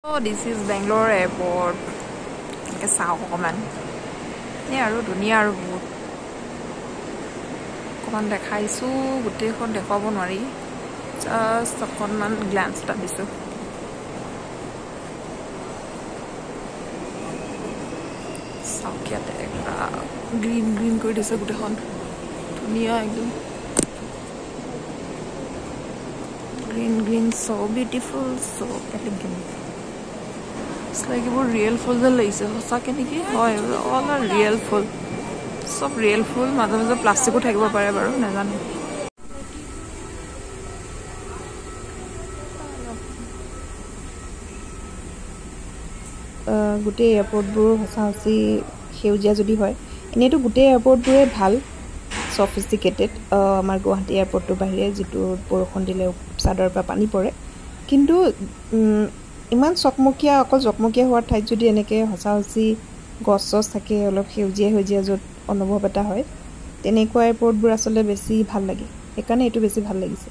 So this is Bangalore airport. I saw অকমান আৰু ধুনীয়া আৰু বহুত অকমান দেখাইছো গোটেইখন দেখাব নোৱাৰি জাস্ট অকমান গ্লান্স এটা দিছো চাউকিয়াতে গ্ৰীণ গ্ৰীণ কৰি দিছে গোটেইখন ধুনীয়া একদম green green so beautiful so elegant it's like a real full the lace hosake niki hoy all are real full sab real full madame plastic ko thakibo pare baru na janu গুটে airport বুৰ হসাহসি হেউজিয়া যদি হয় এনেটো গুটে airport বুৰে ভাল sophisticated আমাৰ গুৱাহাটী এয়াৰপোৰ্টৰ বাহিৰে যেটো বৰখন দিলে সাদৰ পৰা পানী পৰে কিন্তু ইমান চকমকিয়া অকল চকমকিয়া হোৱাৰ ঠাইত যদি এনেকে হসাহসি গছছ থাকে অলপ হেউজিয়া হেউজিয়া যত অনুভৱ এটা হয় তেনেকুৱা এয়াৰপোৰ্ট বুৰ আসলে বেছি ভাল লাগে একাৰণে এটো বেছি ভাল লাগিছে